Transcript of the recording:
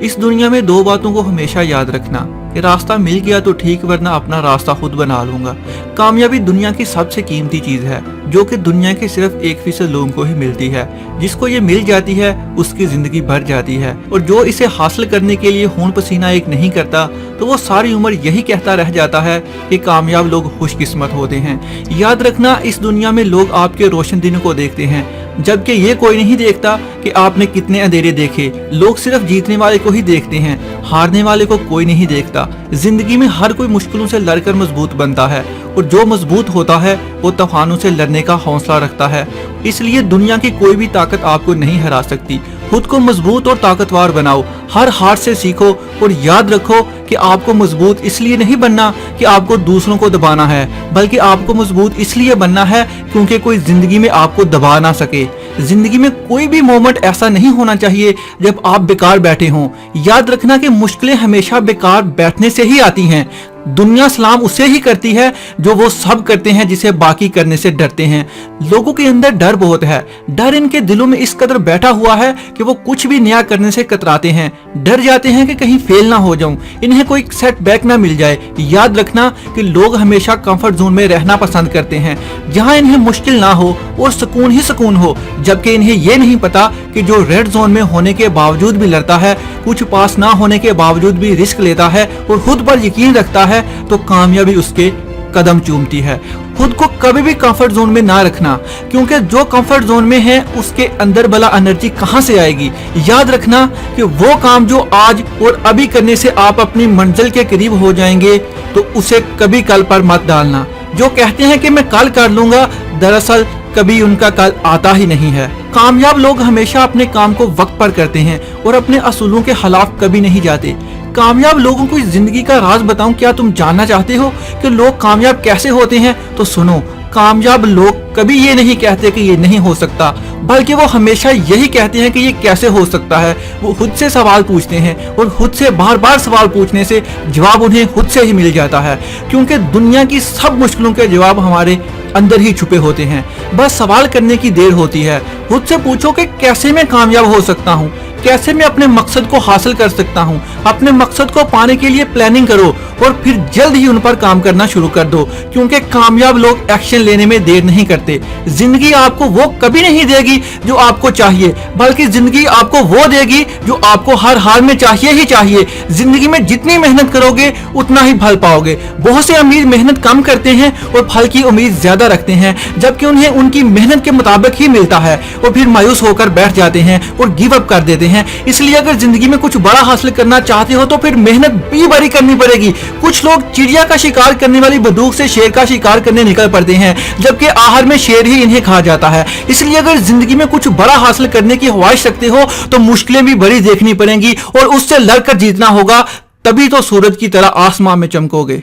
इस दुनिया में दो बातों को हमेशा याद रखना कि रास्ता मिल गया तो ठीक, वरना अपना रास्ता खुद बना लूंगा। कामयाबी दुनिया की सबसे कीमती चीज है जो कि दुनिया के सिर्फ 1% लोगों को ही मिलती है। जिसको ये मिल जाती है उसकी जिंदगी भर जाती है, और जो इसे हासिल करने के लिए खून पसीना एक नहीं करता तो वो सारी उम्र यही कहता रह जाता है कि कामयाब लोग खुशकिस्मत होते हैं। याद रखना, इस दुनिया में लोग आपके रोशन दिनों को देखते हैं, जबकि ये कोई नहीं देखता कि आपने कितने अंधेरे देखे। लोग सिर्फ जीतने वाले को ही देखते हैं, हारने वाले को कोई नहीं देखता। जिंदगी में हर कोई मुश्किलों से लड़कर मजबूत बनता है, और जो मजबूत होता है वो तूफानों से लड़ने का हौसला रखता है। इसलिए दुनिया की कोई भी ताकत आपको नहीं हरा सकती। खुद को मजबूत और ताकतवर बनाओ, हर हार से सीखो, और याद रखो कि आपको मजबूत इसलिए नहीं बनना कि आपको दूसरों को दबाना है, बल्कि आपको मजबूत इसलिए बनना है क्योंकि कोई जिंदगी में आपको दबा ना सके। जिंदगी में कोई भी मोमेंट ऐसा नहीं होना चाहिए जब आप बेकार बैठे हों। याद रखना कि मुश्किलें हमेशा बेकार बैठने से ही आती हैं। दुनिया सलाम उसे ही करती है जो वो सब करते हैं जिसे बाकी करने से डरते हैं। लोगों के अंदर डर बहुत है, डर इनके दिलों में इस कदर बैठा हुआ है कि वो कुछ भी नया करने से कतराते हैं, डर जाते हैं कि कहीं फेल ना हो जाऊं, इन्हें कोई सेटबैक ना मिल जाए। याद रखना कि लोग हमेशा कंफर्ट जोन में रहना पसंद करते हैं, जहां इन्हें मुश्किल ना हो और सुकून ही सुकून हो, जबकि इन्हें ये नहीं पता कि जो रेड जोन में होने के बावजूद भी लड़ता है, कुछ पास ना होने के बावजूद भी रिस्क लेता है और खुद पर यकीन रखता है, तो कामयाबी उसके कदम चूमती है। खुद को कभी भी कंफर्ट जोन में ना रखना, क्योंकि जो कंफर्ट जोन में है उसके अंदर भला एनर्जी कहां से आएगी। याद रखना कि वो काम जो आज और अभी करने से आप अपनी मंजिल के करीब हो जाएंगे, तो उसे कभी कल पर मत डालना। जो कहते हैं कि मैं कल कर लूंगा, दरअसल कभी उनका कल आता ही नहीं है। कामयाब लोग हमेशा अपने काम को वक्त पर करते हैं और अपने असूलों के खिलाफ कभी नहीं जाते। कामयाब लोगों को जिंदगी का राज बताऊं, क्या तुम जानना चाहते हो कि लोग कामयाब कैसे होते हैं? तो सुनो, कामयाब लोग कभी ये नहीं कहते कि ये नहीं हो सकता, बल्कि वो हमेशा यही कहते हैं कि ये कैसे हो सकता है। वो खुद से सवाल पूछते हैं, और खुद से बार बार सवाल पूछने से जवाब उन्हें खुद से ही मिल जाता है, क्योंकि दुनिया की सब मुश्किलों के जवाब हमारे अंदर ही छुपे होते हैं। बस सवाल करने की देर होती है। खुद से पूछो कि कैसे मैं कामयाब हो सकता हूँ, कैसे मैं अपने मकसद को हासिल कर सकता हूँ। अपने मकसद को पाने के लिए प्लानिंग करो और फिर जल्द ही उन पर काम करना शुरू कर दो, क्योंकि कामयाब लोग एक्शन लेने में देर नहीं करते। जिंदगी आपको वो कभी नहीं देगी जो आपको चाहिए, बल्कि जिंदगी आपको वो देगी जो आपको हर हाल में चाहिए ही चाहिए। जिंदगी में जितनी मेहनत करोगे उतना ही फल पाओगे। बहुत से अमीर मेहनत कम करते हैं और फल की उम्मीद ज्यादा रखते हैं, जबकि उन्हें उनकी मेहनत के मुताबिक ही मिलता है, और फिर मायूस होकर बैठ जाते हैं और गिव अप कर देते हैं। इसलिए अगर जिंदगी में कुछ बड़ा हासिल करना चाहते हो तो फिर मेहनत भी बड़ी करनी पड़ेगी। कुछ लोग चिड़िया का शिकार करने वाली बंदूक से शेर का शिकार करने निकल पड़ते हैं, जबकि आहार में शेर ही इन्हें खा जाता है। इसलिए अगर जिंदगी में कुछ बड़ा हासिल करने की ख्वाहिश रखते हो तो मुश्किलें भी बड़ी देखनी पड़ेंगी और उससे लड़कर जीतना होगा, तभी तो सूरज की तरह आसमान में चमकोगे।